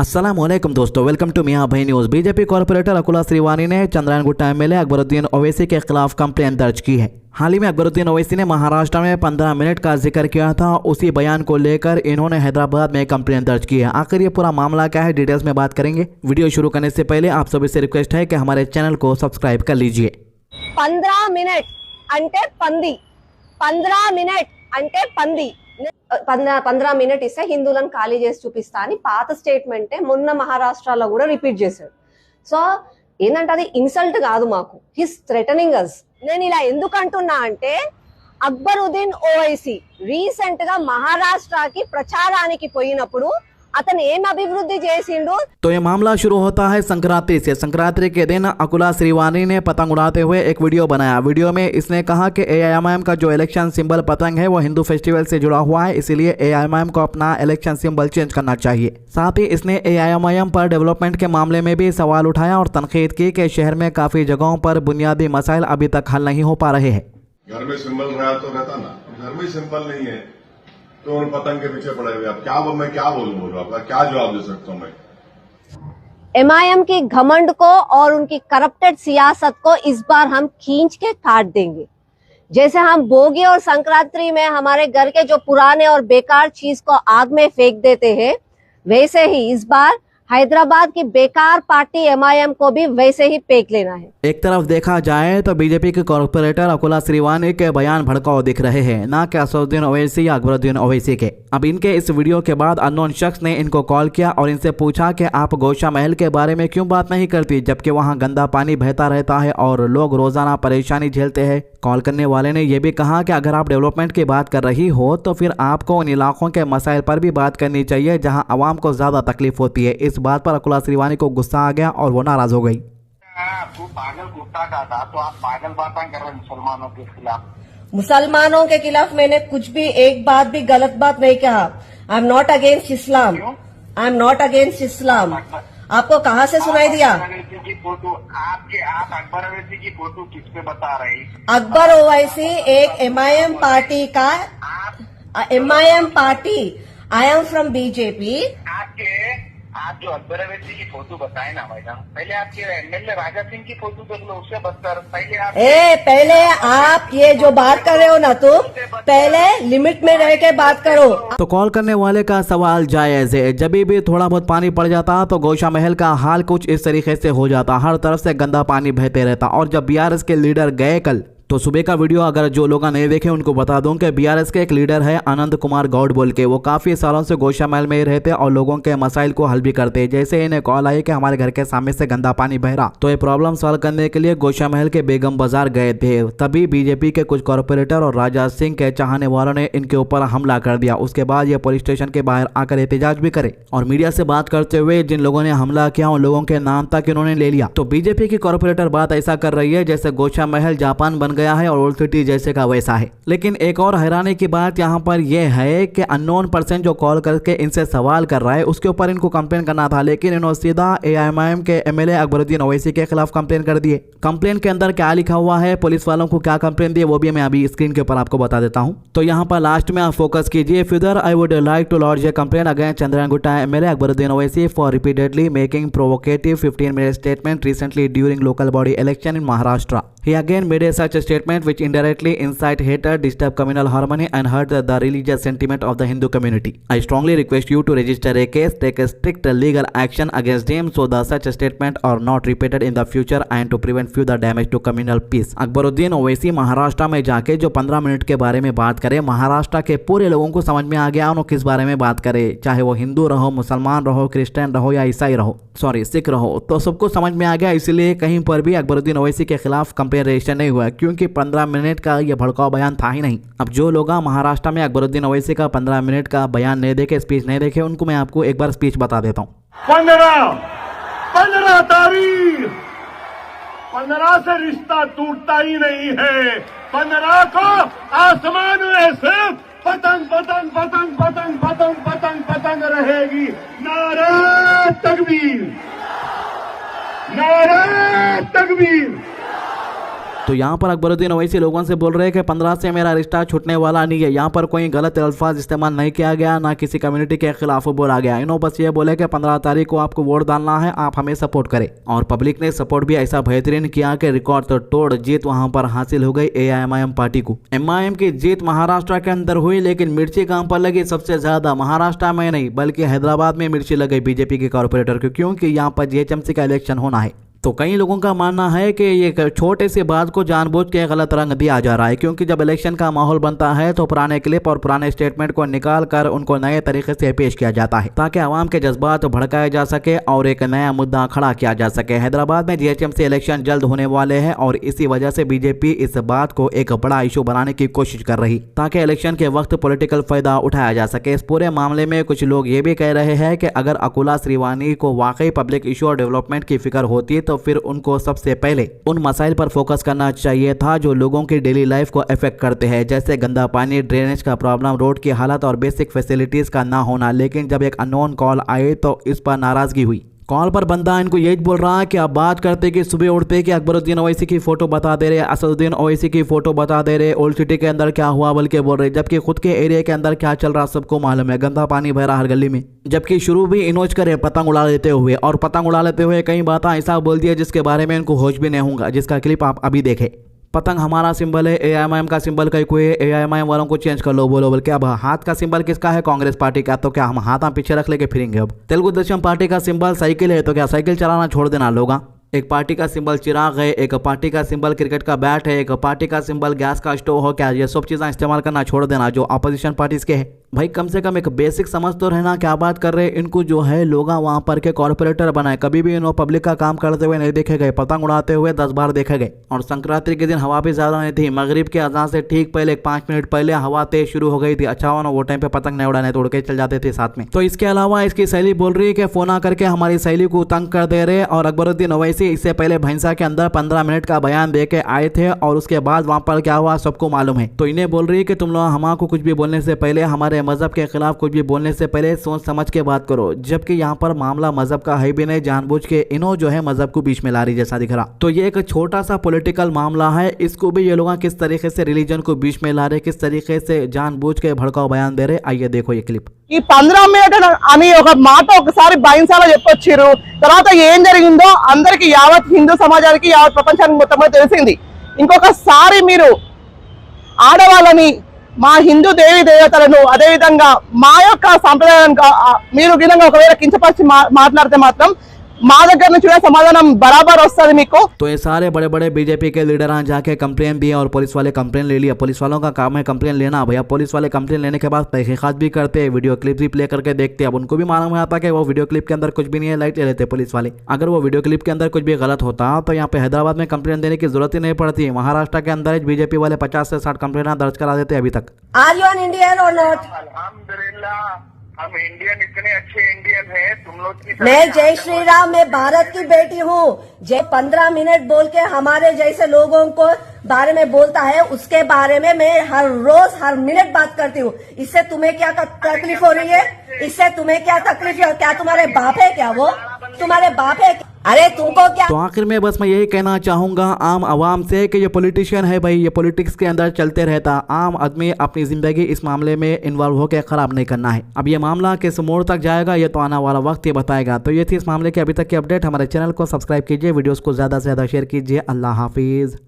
अस्सलामुअलैकुम दोस्तों, welcome to मियां भाई news. BJP corporator Akula Shrivani ने चंद्रायन गुट्टा एमएलए अकबरुद्दीन ओवैसी के खिलाफ कंप्लेंट दर्ज की है। हाल ही में अकबरुद्दीन ओवैसी ने महाराष्ट्र में 15 मिनट का जिक्र किया था। उसी बयान को लेकर इन्होंने हैदराबाद में कंप्लेंट दर्ज की है। आखिर ये पूरा मामला क्या है, डिटेल्स में बात करेंगे। वीडियो शुरू करने से पहले आप सभी से रिक्वेस्ट है कि हमारे चैनल को सब्सक्राइब कर लीजिए। 15 मिनट అంటే పంది 15 మినిట్ అంటే పంది 15 మినిట్ ఇస్తే హిందువులను ఖాళీ చేసి చూపిస్తా అని పాత స్టేట్మెంటే మొన్న మహారాష్ట్రలో కూడా రిపీట్ చేశాడు. సో ఏంటంటే అది ఇన్సల్ట్ కాదు, మాకు హిస్ థ్రెటనింగ్ అస్. నేను ఇలా ఎందుకు అంటున్నా అంటే అక్బరుద్దీన్ ఓవైసీ రీసెంట్ గా మహారాష్ట్రకి ప్రచారానికి పోయినప్పుడు అతను ఏం అభివృద్ధి చేసిండు. तो ये मामला शुरू होता है संक्रांति से। संक्रांति के दिन अकुला श्रीवानी ने पतंग उड़ाते हुए एक वीडियो बनाया। वीडियो में इसने कहा कि एआईएमआईएम का जो इलेक्शन सिंबल पतंग है वो हिंदू फेस्टिवल से जुड़ा हुआ है, इसीलिए एआईएमआईएम को अपना इलेक्शन सिंबल चेंज करना चाहिए। साथ ही इसने एआईएमआईएम पर डेवलपमेंट के मामले में भी सवाल उठाया और तनकीद की कि शहर में काफ़ी जगहों पर बुनियादी मसाइल अभी तक हल नहीं हो पा रहे हैं। घर में सिंबल रहा तो रहता ना, घर में सिंबल नहीं है तो उन पतंग के पीछे पड़े हुए। अब मैं क्या बोलूं, आपका क्या जवाब दे सकता हूं मैं। एमआईएम की घमंड को और उनकी करप्टेड सियासत को इस बार हम खींच के काट देंगे। जैसे हम भोगी और संक्रांति में हमारे घर के जो पुराने और बेकार चीज को आग में फेंक देते हैं, वैसे ही इस बार हैदराबाद की बेकार पार्टी एमआईएम को भी वैसे ही फेंक लेना है। एक तरफ देखा जाए तो बीजेपी के कॉर्पोरेटर अकुला श्रीवानी के बयान भड़काऊ दिख रहे हैं, ना कि असदुद्दीन ओवैसी या अकबरुद्दीन ओवैसी के। अब इनके इस वीडियो के बाद अननोन शख्स ने इनको कॉल किया और इनसे पूछा कि आप गौशा महल के बारे में क्यों बात नहीं करती, जबकि वहां गंदा पानी बहता रहता है और लोग रोजाना परेशानी झेलते हैं। कॉल करने वाले ने यह भी कहा कि अगर आप डेवलपमेंट की बात कर रही हो तो फिर आपको उन इलाकों के मसाइल पर भी बात करनी चाहिए जहां आवाम को ज्यादा तकलीफ होती है। इस बात पर अकुला श्रीवानी को गुस्सा आ गया और वो नाराज हो गई। तू पागल कुत्ता का था, तो आप पागल बातें कर रहे मुसलमानों के खिलाफ। मुसलमानों के खिलाफ मैंने कुछ भी एक बात भी गलत बात नहीं कहा। I am not against Islam. I am not against इस्लाम। आपको कहाँ से सुनाई दिया? की फोटो आप अकबर ओवैसी की फोटो किस पे बता रही? अकबर ओवैसी एक एमआईएम पार्टी का MIM party. I am from BJP. आप जो अकबर ओवैसी की फोटो बताए ना मैडम, पहले आपके एमएलए राजा सिंह की फोटो देख लो, उससे बदतर। पहले आप ये जो बात कर रहे हो ना, तुम पहले लिमिट में रह के बात करो। तो कॉल करने वाले का सवाल जायज है। जब भी थोड़ा बहुत पानी पड़ जाता तो गौशा महल का हाल कुछ इस तरीके से हो जाता, हर तरफ से गंदा पानी बहते रहता। और जब बीआरएस के लीडर गए कल, तो सुबह का वीडियो अगर जो लोग नहीं देखे उनको बता दूं कि बीआरएस के एक लीडर है आनंद कुमार गौड़ बोल के, वो काफ़ी सालों से गौशा महल में ही रहते और लोगों के मसाइल को हल भी करते। जैसे इन्हें कॉल आई कि हमारे घर के सामने से गंदा पानी बह रहा, तो ये प्रॉब्लम सॉल्व करने के लिए गौशा महल के बेगम बाजार गए थे। तभी बीजेपी के कुछ कॉर्पोरेटर और राजा सिंह के चाहने वालों ने इनके ऊपर हमला कर दिया। उसके बाद ये पुलिस स्टेशन के बाहर आकर एहतजाज भी करे और मीडिया से बात करते हुए जिन लोगों ने हमला किया उन लोगों के नाम तक इन्होंने ले लिया। तो बीजेपी की कॉर्पोरेटर बात ऐसा कर रही है जैसे गौशा महल जापान बन गया है और ओल्ड सिटी जैसे का वैसा है। लेकिन एक और हैरानी की बात यहाँ पर यह है कि अननोन पर्सन जो कॉल करके इनसे सवाल कर रहा है उसके ऊपर इनको कंप्लेन करना था, लेकिन इन्होंने सीधा एआईएमआईएम के एमएलए अकबरुद्दीन ओवैसी के खिलाफ कंप्लेन कर दिए। कंप्लेन के अंदर क्या लिखा हुआ है, पुलिस वालों को क्या कंप्लेन दी, वो भी मैं अभी स्क्रीन के ऊपर आपको बता देता हूँ। तो यहाँ पर लास्ट में आप फोकस कीजिए। Further I would like to launch a complain against Chandrayangutta MLA Akbaruddin Owaisi for repeatedly making provocative 15-minute statement recently during local body election in Maharashtra. He again made a such a statement which indirectly incite hatred, disturb communal harmony and hurt the religious sentiment of the Hindu community. I strongly request you to register a case, take a strict legal action against him so that such a statement are not repeated in the future and to prevent further damage to communal peace. Akbaruddin Owaisi Maharashtra में जाके जो 15 minute के बारे में बात करे, महाराष्ट्र के पूरे लोगों को समझ में आ गया उन्होंने किस बारे में बात करे, चाहे वो हिंदू रहो, मुसलमान रहो, क्रिश्चियन रहो या ईसाई रहो, सॉरी सिख रहो, तो सबको समझ में आ गया। इसलिए कहीं पर भी अकबरुद्दीन ओवैसी के खिलाफ कंप्लेन रजिस्टर नहीं हुआ, क्योंकि 15 मिनट का ये भड़काऊ बयान था ही नहीं। अब जो लोग महाराष्ट्र में अकबरुद्दीन ओवैसी का 15 मिनट का बयान नहीं देखे, स्पीच नहीं देखे, उनको मैं आपको एक बार स्पीच बता देता हूँ। 15 तारीख 15 से रिश्ता टूटता ही नहीं है। 15 को आसमान में सिर्फ पतंग पतंग पतंग पतंग पतंग पतंग पतंग रहेगी। नारे तकबीर, नारे तकबीर। तो यहाँ पर अकबरुद्दीन ओवैसी लोगों से बोल रहे हैं कि 15 से मेरा रिश्ता छूटने वाला नहीं है। यहाँ पर कोई गलत अल्फाज इस्तेमाल नहीं किया गया, ना किसी कम्युनिटी के खिलाफ बोला गया। इन्होंने बस ये बोले कि 15 तारीख को आपको वोट डालना है, आप हमें सपोर्ट करें। और पब्लिक ने सपोर्ट भी ऐसा बेहतरीन किया कि रिकॉर्ड तो तोड़ जीत वहां पर हासिल हो गई AIMIM पार्टी को। MIM की जीत महाराष्ट्र के अंदर हुई, लेकिन मिर्ची कहां पर लगी सबसे ज्यादा? महाराष्ट्र में नहीं बल्कि हैदराबाद में मिर्ची लग गई बीजेपी के कॉर्पोरेटर को, क्योंकि यहाँ पर GHMC का इलेक्शन होना है। तो कई लोगों का मानना है कि ये छोटे से बात को जानबूझ के गलत रंग दिया जा रहा है, क्योंकि जब इलेक्शन का माहौल बनता है तो पुराने क्लिप और पुराने स्टेटमेंट को निकाल कर उनको नए तरीके से पेश किया जाता है, ताकि आवाम के जज्बात भड़काए जा सके और एक नया मुद्दा खड़ा किया जा सके। हैदराबाद में GHMC इलेक्शन जल्द होने वाले हैं और इसी वजह से बीजेपी इस बात को एक बड़ा इशू बनाने की कोशिश कर रही, ताकि इलेक्शन के वक्त पॉलिटिकल फायदा उठाया जा सके। इस पूरे मामले में कुछ लोग ये भी कह रहे हैं कि अगर अकुला श्रीवाणी को वाकई पब्लिक इशू और डेवलपमेंट की फिक्र होती तो फिर उनको सबसे पहले उन मसाइल पर फोकस करना चाहिए था जो लोगों की डेली लाइफ को अफेक्ट करते हैं, जैसे गंदा पानी, ड्रेनेज का प्रॉब्लम, रोड की हालत और बेसिक फैसिलिटीज का ना होना। लेकिन जब एक अननोन कॉल आई तो इस पर नाराजगी हुई। कॉल पर बंदा इनको यही बोल रहा है कि आप बात करते कि सुबह उठते कि अकबरुद्दीन ओवैसी की फोटो बता दे रहे, असदुद्दीन ओवैसी की फोटो बता दे रहे, ओल्ड सिटी के अंदर क्या हुआ बल्कि बोल रहे, जबकि खुद के एरिया के अंदर क्या चल रहा सबको मालूम है। गंदा पानी बह रहा हर गली में, जबकि शुरू भी इनोज करे पतंग उड़ा लेते हुए, और पतंग उड़ा लेते हुए कई बातें ऐसा बोल दिया जिसके बारे में इनको होश भी नहीं होगा, जिसका क्लिप आप अभी देखें। पतंग हमारा सिंबल है, AIMIM का सिंबल कहीं कोई AIMIM वालों को चेंज कर लो, बोलो बोल के अब हाथ का सिंबल किसका है? कांग्रेस पार्टी का। तो क्या हम हाथ पीछे रख लेके फिरेंगे? अब तेलुगु देशम पार्टी का सिंबल साइकिल है, तो क्या साइकिल चलाना छोड़ देना लोग? एक पार्टी का सिंबल चिराग है, एक पार्टी का सिंबल क्रिकेट का बैट है, एक पार्टी का सिंबल गैस का स्टोव हो, क्या ये सब चीज़ें इस्तेमाल करना छोड़ देना जो अपोजिशन पार्टीज के है? भाई कम से कम एक बेसिक समझ तो रहना, क्या बात कर रहे हैं। इनको जो है लोग वहाँ पर के कॉर्पोरेटर बनाए, कभी भी इन्होंने पब्लिक का काम करते हुए नहीं देखे गए, पतंग उड़ाते हुए 10 बार देखे गए। और संक्रांति के दिन हवा भी ज़्यादा नहीं थी, मगरिब के अजान से ठीक पहले 5 मिनट पहले हवा तेज शुरू हो गई थी। अच्छा हुआ ना वो टाइम पे पतंग नहीं उड़ाने, तोड़ के चल जाते थे साथ में। तो इसके अलावा इसकी सहेली बोल रही है कि फोन करके हमारी सहेली को तंग कर दे रहे, और अकबरुद्दीन ओवैसी इससे पहले भैंसा के अंदर 15 मिनट का बयान दे के आए थे, और उसके बाद वहाँ पर क्या हुआ सबको मालूम है। तो इन्हें बोल रही है कि तुम लोग हमारे कुछ भी बोलने से पहले, हमारे मजहब के खिलाफ कुछ भी बोलने से पहले सोच समझ के बात करो, जबकि यहाँ पर मामला मजहब का है भी नहीं, जानबूझ के इन्हों जो है मजहब को बीच में ला रही जैसा दिख रहा। तो ये एक छोटा सा पॉलिटिकल मामला है, इसको भी ये लोग किस तरीके से रिलीजन को बीच में ला रहे, किस तरीके से जानबूझ के भड़काऊ बयान दे रहे। आइए देखो ये क्लिप। ఈ 15 మినిట్ అని ఒక మాట ఒకసారి బైన్సాలో చెప్పొచ్చిరు, తర్వాత ఏం జరిగిందో అందరికి యావత్ హిందూ సమాజానికి యావత్ ప్రపంచానికి మొత్తం తెలిసింది. ఇంకొకసారి మీరు ఆడవాళ్ళని, మా హిందూ దేవి దేవతలను, అదేవిధంగా మా యొక్క సంప్రదాయానికి మీరు విధంగా ఒకవేళ కించపరిచి మాట్లాడితే మాత్రం మా దగ్గర నుంచి समाधान बराबर वस्तुंदी मीकु। तो ये सारे बड़े बड़े बीजेपी के लीडर जाके कंप्लेन दिए और पुलिस वाले कंप्लेन ले लिया। पुलिस वालों का काम है कंप्लेन लेना भैया। पुलिस वाले कंप्लेन लेने के बाद तहकीकात भी करते हैं, वीडियो क्लिप भी प्ले करके देखते हैं। अब उनको भी मालूम आता कि वो वीडियो क्लिप के अंदर कुछ भी नहीं है, लाइट ले लेते पुलिस वाले। अगर वो वीडियो क्लिप के अंदर कुछ भी गलत होता तो यहाँ पे हैदराबाद में कंप्लेन देने की जरूरत ही नहीं पड़ती। महाराष्ट्र के अंदर बीजेपी वाले 50 से 60 कंप्लेन दर्ज करा देते अभी तक। आर यू एन इंडियन और नॉट? अल्हम्दुलिल्लाह हम इंडियन, इतने अच्छे इंडियन हैं तुम लोग की। मैं जय श्री राम, मैं भारत की बेटी हूँ। जय 15 मिनट बोल के हमारे जैसे लोगों को बारे में बोलता है, उसके बारे में मैं हर रोज हर मिनट बात करती हूँ। इससे तुम्हें क्या तकलीफ हो रही है? इससे तुम्हें क्या तकलीफ है? क्या तुम्हारे बाप है? क्या वो तुम्हारे बाप है? अरे तुमको क्या? तो आखिर में बस मैं यही कहना चाहूंगा आम आवाम से कि ये पॉलिटिशियन है भाई, ये पॉलिटिक्स के अंदर चलते रहता। आम आदमी अपनी जिंदगी इस मामले में इन्वॉल्व होकर खराब नहीं करना है। अब ये मामला किस मोड़ तक जाएगा ये तो आने वाला वक्त ही बताएगा। तो ये थी इस मामले की अभी तक की अपडेट। हमारे चैनल को सब्सक्राइब कीजिए, वीडियोस को ज्यादा से ज्यादा शेयर कीजिए। अल्लाह हाफिज।